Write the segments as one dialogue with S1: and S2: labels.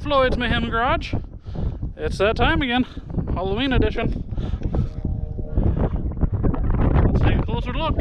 S1: Floyd's Mayhem Garage. It's that time again, Halloween edition. Let's take a closer look.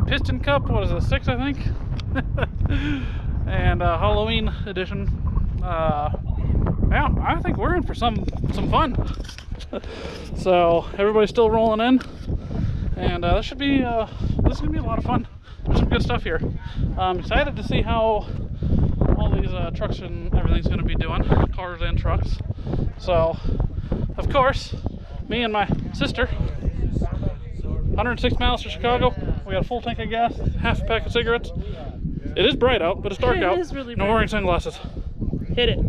S1: Piston Cup, what is it, 6 I think? And Halloween edition. Yeah, I think we're in for some fun. So everybody's still rolling in, and this is gonna be a lot of fun. There's some good stuff here. I'm excited to see how all these trucks and everything's gonna be doing, cars and trucks. So, of course, me and my sister, 106 miles to Chicago. We got a full tank of gas, half a pack of cigarettes. It is bright out, but it's dark out. It is really bright. No wearing sunglasses.
S2: Hit it.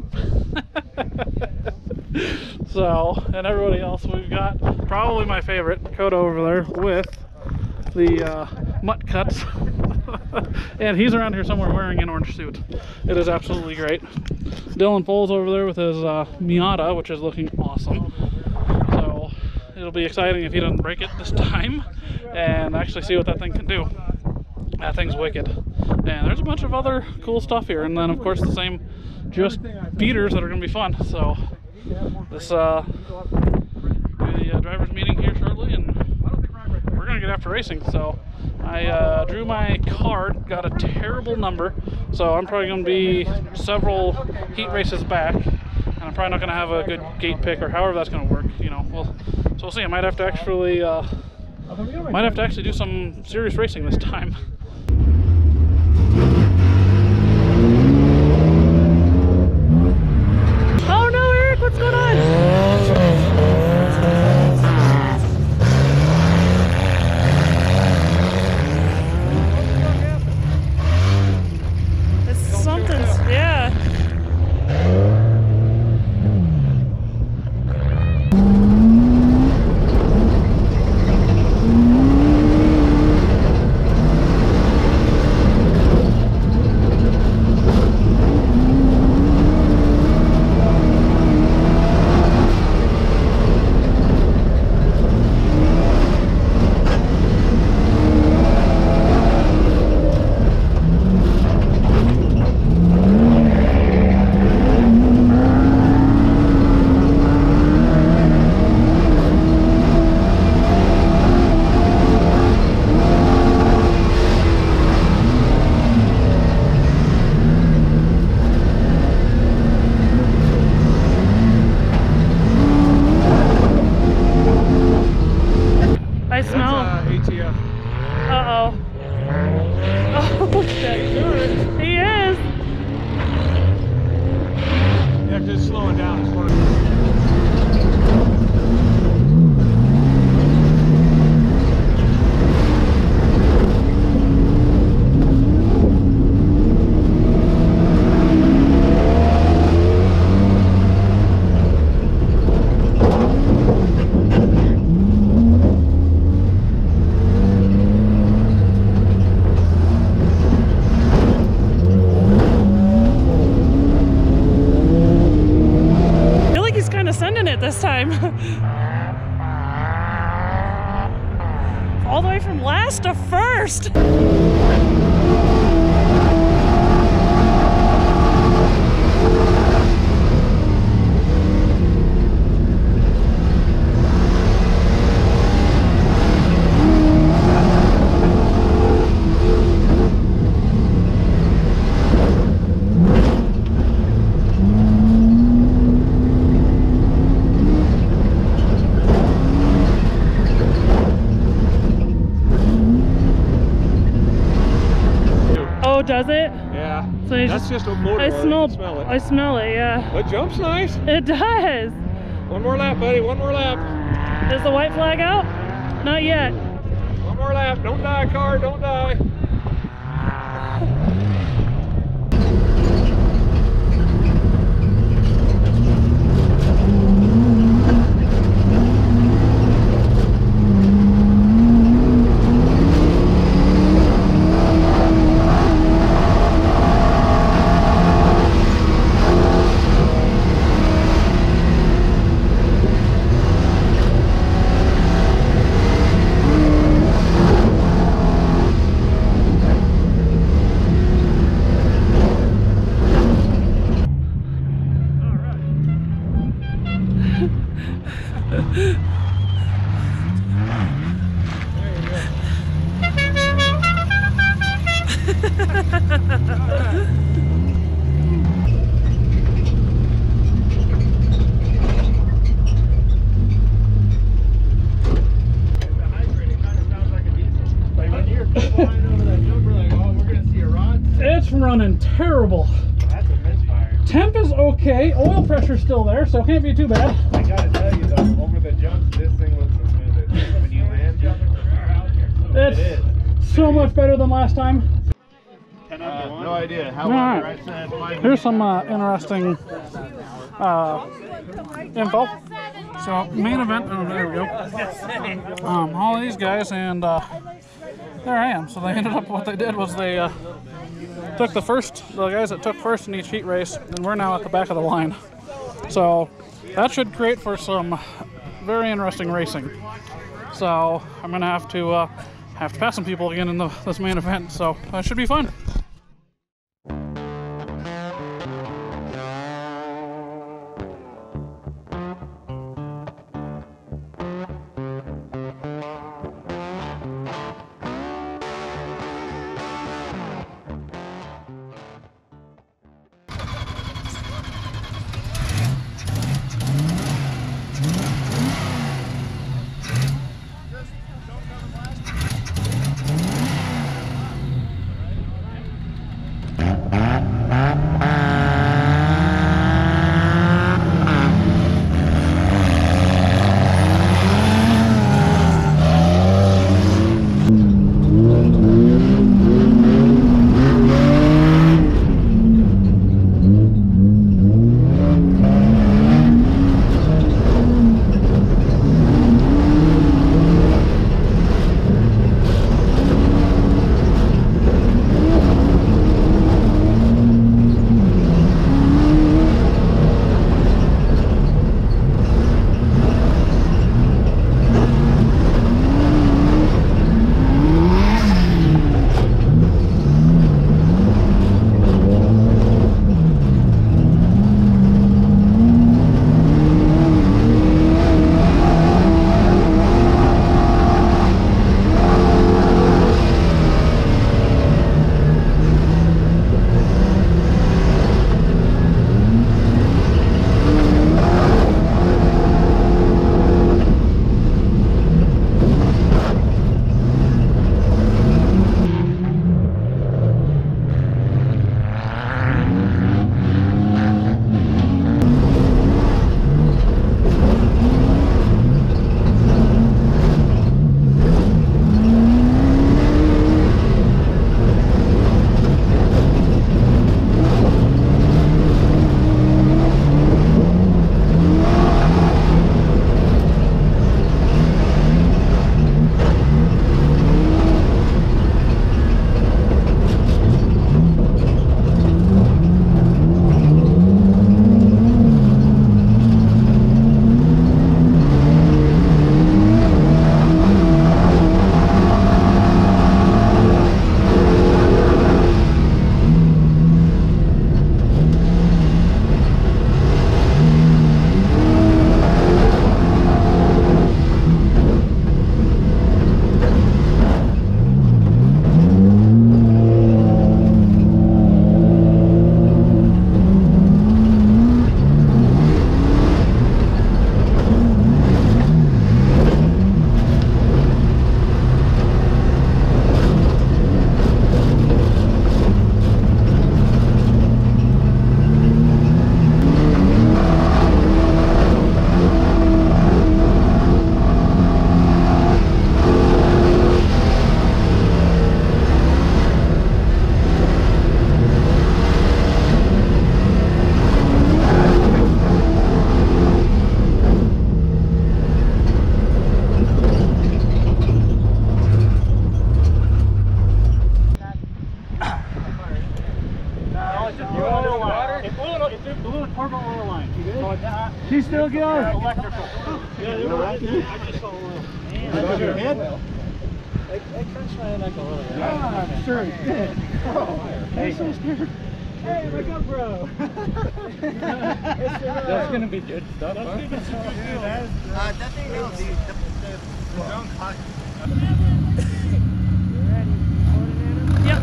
S1: So, and everybody else, we've got probably my favorite, Kodo over there with the mutt cuts. And he's around here somewhere wearing an orange suit. It is absolutely great. Dylan Foles over there with his Miata, which is looking awesome. So it'll be exciting if he doesn't break it this time and actually see what that thing can do. That thing's wicked. And there's a bunch of other cool stuff here, and then of course the same just beaters that are going to be fun. So this do the drivers meeting here shortly, and we're going to get after racing. So I drew my card, got a terrible number, so I'm probably going to be several heat races back, and I'm probably not going to have a good gate pick or however that's going to work. You know, so we'll see. I might have to actually do some serious racing this time.
S2: Oh no, Eric, what's going on? Yeah. I smell
S3: ATF.
S2: Uh-oh. Oh, shit. He is.
S3: Yeah, just slowing down.
S2: this time. All the way from last to first. Does it?
S3: Yeah.
S2: So
S3: that's just a motor.
S2: I smell
S3: it.
S2: I smell it, yeah.
S3: The jump's nice.
S2: It does.
S3: One more lap, buddy. One more lap.
S2: Is the white flag out? Not yet.
S3: One more lap. Don't die, car. Don't die.
S1: It's running terrible.
S3: That's a misfire.
S1: Temp is okay. Oil pressure's still there, so it can't be too bad.
S3: I gotta tell you though, over the jumps, this thing looks the smoothest. When you land jumping from out here,
S1: It's so much better than last time.
S3: No idea. How
S1: All
S3: long
S1: right.
S3: I said
S1: Here's some interesting info. So main event. Oh, there we go. All these guys, and there I am. So they ended up. What they did was they took the guys that took first in each heat race, and we're now at the back of the line. So that should create for some very interesting racing. So I'm gonna have to pass some people again in this main event. So that should be fun. Still going.
S3: Electrical.
S1: Yeah, you're right.
S3: Above your head?
S1: It crunched my neck a little bit.
S3: Yeah, sure it did.
S1: I'm so scared.
S3: Hey, my GoPro!
S1: That's gonna be good stuff.
S3: That thing knows the drone cost.
S2: Yep.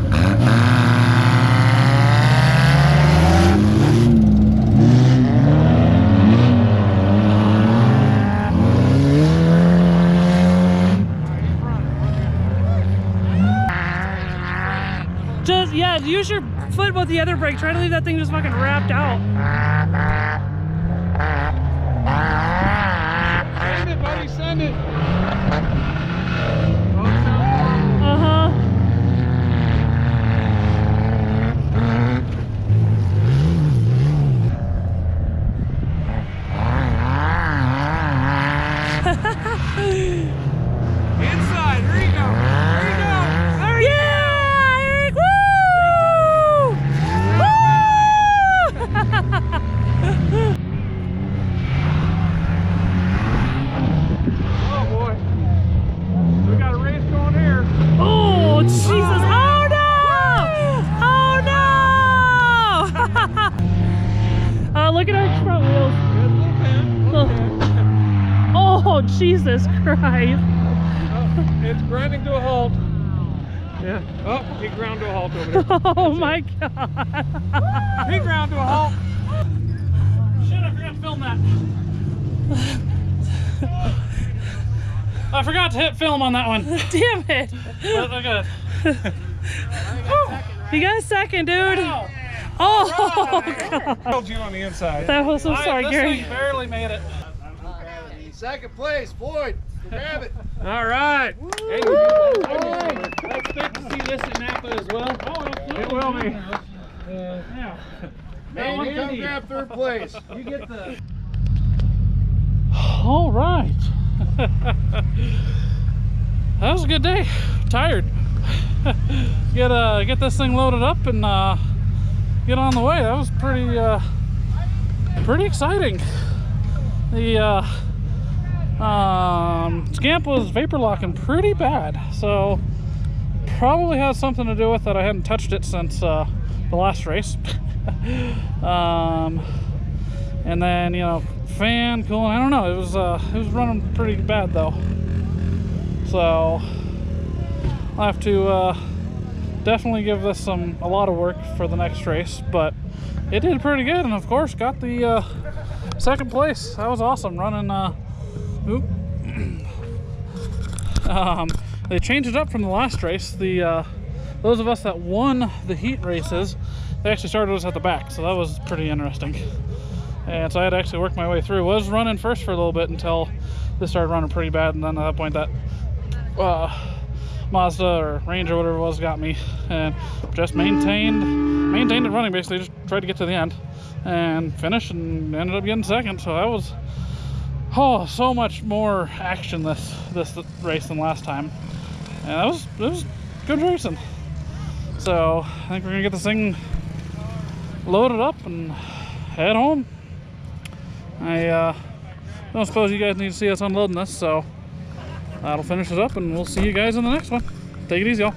S2: Just, yeah, use your foot with the other brake. Try to leave that thing just fucking wrapped out.
S3: Send it, buddy, send it!
S2: Uh-huh.
S3: Inside, here you go! Here you go! There you
S2: Yeah, Eric! Woo! Woo!
S3: Oh boy! We got a race going here.
S2: Oh, Jesus! Oh no! Oh no! Look at our front wheels. Oh, Jesus Christ!
S3: It's grinding to a halt. Yeah. Oh, he ground to a halt over there.
S2: Oh my God!
S3: He ground to a halt.
S1: Shit, I forgot to film that. I forgot to hit film on that one.
S2: Damn it!
S1: But okay.
S2: You got a second, dude.
S1: Ow.
S2: Oh, God.
S3: Held you on the inside.
S2: That was so sorry,
S1: This
S2: Gary.
S1: thing barely made it.
S3: Second place, Floyd. Grab it. All right. Hey,
S1: Let's expect to see this at Napa as well. Oh,
S3: it will be.
S1: Yeah.
S3: Hey, you come grab third place.
S1: You get the. All right. That was a good day. Tired. Get this thing loaded up and get on the way. That was pretty exciting. The Scamp was vapor locking pretty bad, so probably has something to do with that. I hadn't touched it since the last race. And then, you know, fan cooling, I don't know, it was running pretty bad though, so I'll have to definitely give this a lot of work for the next race. But it did pretty good, and of course got the second place. That was awesome. Running they changed it up from the last race. Those of us that won the heat races, they actually started us at the back, so that was pretty interesting. And so I had to actually work my way through. Was running first for a little bit until this started running pretty bad, and then at that point that Mazda or Range or whatever it was got me, and just maintained it running. Basically just tried to get to the end and finish, and ended up getting second. So that was so much more action this race than last time, and it was good racing. So I think we're gonna get this thing loaded up and head home. I don't suppose you guys need to see us unloading this, so that'll finish it up, and we'll see you guys in the next one. Take it easy, y'all.